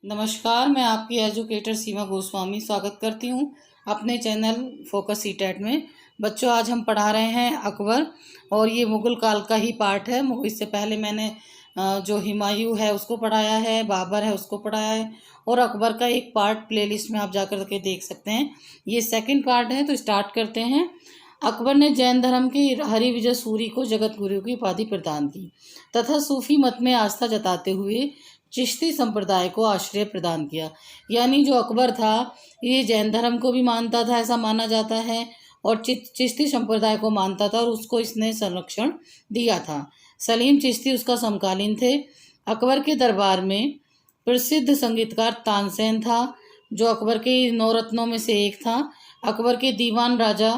नमस्कार, मैं आपकी एजुकेटर सीमा गोस्वामी स्वागत करती हूँ अपने चैनल फोकस सीटेट में। बच्चों, आज हम पढ़ा रहे हैं अकबर और ये मुग़ल काल का ही पार्ट है। इससे पहले मैंने जो हुमायूं है उसको पढ़ाया है, बाबर है उसको पढ़ाया है और अकबर का एक पार्ट प्लेलिस्ट में आप जाकर के देख सकते हैं। ये सेकंड पार्ट है, तो स्टार्ट करते हैं। अकबर ने जैन धर्म के हरिविजय सूरी को जगत गुरु की उपाधि प्रदान की तथा सूफी मत में आस्था जताते हुए चिश्ती संप्रदाय को आश्रय प्रदान किया। यानी जो अकबर था ये जैन धर्म को भी मानता था, ऐसा माना जाता है, और चिश्ती संप्रदाय को मानता था और उसको इसने संरक्षण दिया था। सलीम चिश्ती उसका समकालीन थे। अकबर के दरबार में प्रसिद्ध संगीतकार तानसेन था, जो अकबर के नौरत्नों में से एक था। अकबर के दीवान राजा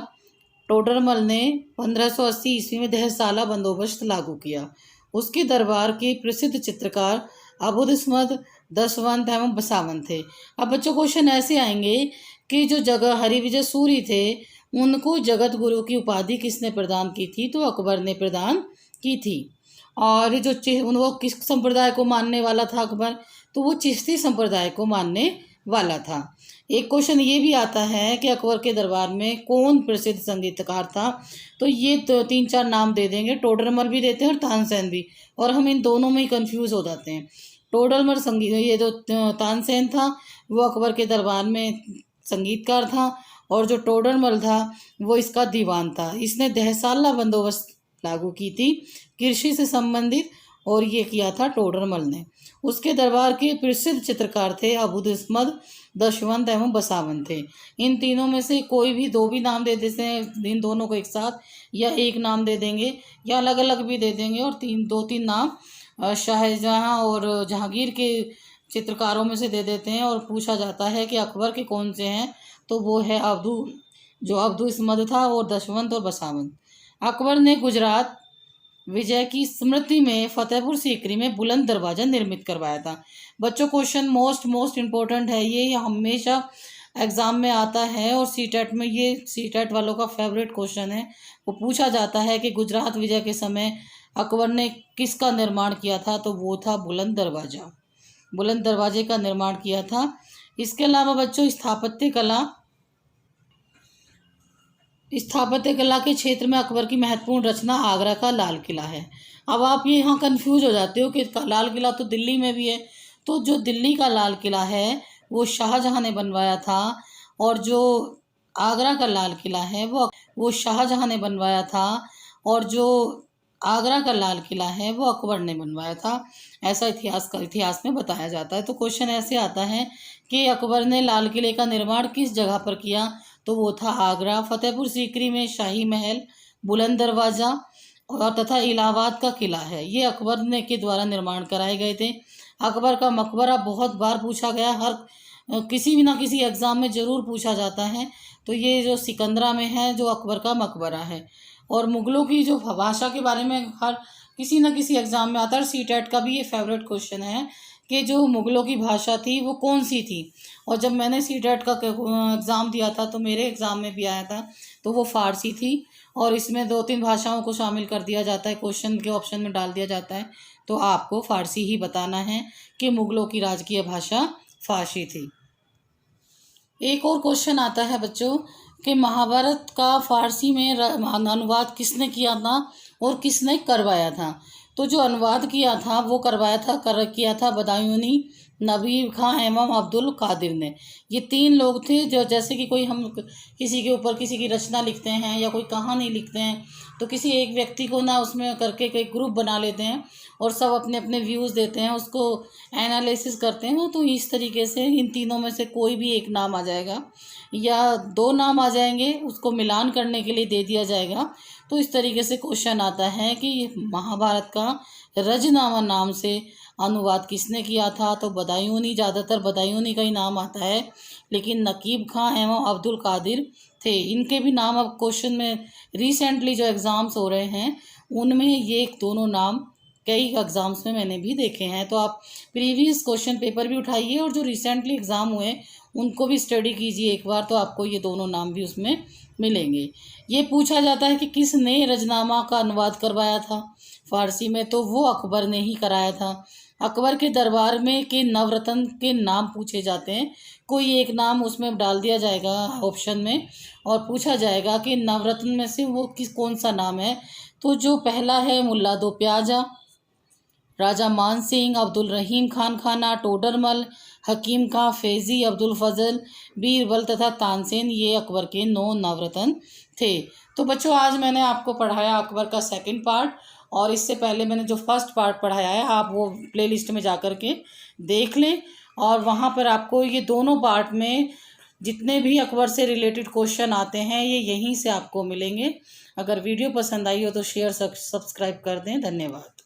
टोडरमल ने 1580 ईस्वी में दहसाला बंदोबस्त लागू किया। उसके दरबार के प्रसिद्ध चित्रकार अबुदस्मद, दशवंत एवं बसावन थे। अब बच्चों, क्वेश्चन ऐसे आएंगे कि जो जगह हरिविजय सूरी थे उनको जगत गुरु की उपाधि किसने प्रदान की थी? तो अकबर ने प्रदान की थी। और जो वो किस संप्रदाय को मानने वाला था अकबर? तो वो चिश्ती संप्रदाय को मानने वाला था। एक क्वेश्चन ये भी आता है कि अकबर के दरबार में कौन प्रसिद्ध संगीतकार था? तो ये तो 3-4 नाम दे देंगे, टोडरमल भी देते हैं और तानसेन भी, और हम इन दोनों में ही कंफ्यूज हो जाते हैं। टोडरमल संगीत, ये जो तानसेन था वो अकबर के दरबार में संगीतकार था, और जो टोडरमल था वो इसका दीवान था। इसने दहसाला बंदोबस्त लागू की थी कृषि से संबंधित, और ये किया था टोडरमल ने। उसके दरबार के प्रसिद्ध चित्रकार थे अबुदस्मद, दशवंत एवं बसावन थे। इन तीनों में से कोई भी दो भी नाम दे देते हैं, इन दोनों को एक साथ, या एक नाम दे देंगे या अलग अलग भी दे देंगे, और 2-3 नाम शाहजहाँ और जहांगीर के चित्रकारों में से दे देते हैं। और पूछा जाता है कि अकबर के कौन से हैं, तो वो है अब्दुस्मद था, और दशवंत और बसावन। अकबर ने गुजरात विजय की स्मृति में फतेहपुर सीकरी में बुलंद दरवाजा निर्मित करवाया था। बच्चों, क्वेश्चन मोस्ट इम्पोर्टेंट है, ये हमेशा एग्जाम में आता है, और सीटेट में ये सीटेट वालों का फेवरेट क्वेश्चन है। वो पूछा जाता है कि गुजरात विजय के समय अकबर ने किसका निर्माण किया था? तो वो था बुलंद दरवाजा। बुलंद दरवाजे का निर्माण किया था। इसके अलावा बच्चों, स्थापत्य कला के क्षेत्र में अकबर की महत्वपूर्ण रचना आगरा का लाल किला है। अब आप ये यहाँ कंफ्यूज हो जाते हो कि लाल किला तो दिल्ली में भी है। तो जो दिल्ली का लाल किला है वो शाहजहां ने बनवाया था, और जो आगरा का लाल किला है वो शाहजहां ने बनवाया था, और जो आगरा का लाल किला है वो अकबर ने बनवाया था। ऐसा इतिहास में बताया जाता है। तो क्वेश्चन ऐसे आता है कि अकबर ने लाल किले का निर्माण किस जगह पर किया? तो वो था आगरा। फतेहपुर सीकरी में शाही महल, बुलंद दरवाजा और तथा इलाहाबाद का किला है, ये अकबर ने के द्वारा निर्माण कराए गए थे। अकबर का मकबरा बहुत बार पूछा गया, हर किसी भी ना किसी एग्जाम में ज़रूर पूछा जाता है। तो ये जो सिकंदरा में है, जो अकबर का मकबरा है। और मुग़लों की जो भाषा के बारे में हर किसी न किसी एग्ज़ाम में आता है। सीटेट का भी ये फेवरेट क्वेश्चन है कि जो मुग़लों की भाषा थी वो कौन सी थी। और जब मैंने सीटेट का एग्ज़ाम दिया था तो मेरे एग्ज़ाम में भी आया था, तो वो फ़ारसी थी। और इसमें 2-3 भाषाओं को शामिल कर दिया जाता है, क्वेश्चन के ऑप्शन में डाल दिया जाता है। तो आपको फ़ारसी ही बताना है कि मुग़लों की राजकीय भाषा फ़ारसी थी। एक और क्वेश्चन आता है बच्चों कि महाभारत का फ़ारसी में अनुवाद किसने किया था और किसने करवाया था? तो जो अनुवाद किया था वो किया था बदायूनी, नबीब खां एवं अब्दुल कादिर ने। ये 3 लोग थे। जो जैसे कि कोई हम किसी के ऊपर किसी की रचना लिखते हैं या कोई कहानी लिखते हैं, तो किसी एक व्यक्ति को ना उसमें करके एक ग्रुप बना लेते हैं और सब अपने अपने व्यूज़ देते हैं, उसको एनालिसिस करते हैं। तो इस तरीके से इन तीनों में से कोई भी एक नाम आ जाएगा या 2 नाम आ जाएंगे, उसको मिलान करने के लिए दे दिया जाएगा। तो इस तरीके से क्वेश्चन आता है कि महाभारत का रजनामा नाम से अनुवाद किसने किया था? तो बदायूनी, ज़्यादातर बदायूनी का ही नाम आता है, लेकिन नकीब खां एवं अब्दुल कादिर थे। इनके भी नाम अब क्वेश्चन में रिसेंटली जो एग्ज़ाम्स हो रहे हैं उनमें ये दोनों नाम कई एग्ज़ाम्स में मैंने भी देखे हैं। तो आप प्रीवियस क्वेश्चन पेपर भी उठाइए और जो रिसेंटली एग्ज़ाम हुए उनको भी स्टडी कीजिए एक बार, तो आपको ये दोनों नाम भी उसमें मिलेंगे। ये पूछा जाता है कि किसने रजनामा का अनुवाद करवाया था फ़ारसी में? तो वो अकबर ने ही कराया था। अकबर के दरबार में के नवरत्न के नाम पूछे जाते हैं। कोई एक नाम उसमें डाल दिया जाएगा ऑप्शन में और पूछा जाएगा कि नवरत्न में से वो कौन सा नाम है। तो जो पहला है मुल्ला दो प्याजा, राजा मान सिंह, अब्दुल रहीम खान खाना, टोडरमल, हकीम खां, फैज़ी, अब्दुल फजल, बीरबल तथा तानसेन, ये अकबर के 9 नवरत्न थे। तो बच्चों आज मैंने आपको पढ़ाया अकबर का सेकंड पार्ट, और इससे पहले मैंने जो फर्स्ट पार्ट पढ़ाया है आप वो प्लेलिस्ट में जा कर के देख लें, और वहाँ पर आपको ये दोनों पार्ट में जितने भी अकबर से रिलेटेड क्वेश्चन आते हैं ये यहीं से आपको मिलेंगे। अगर वीडियो पसंद आई हो तो शेयर सब्सक्राइब कर दें। धन्यवाद।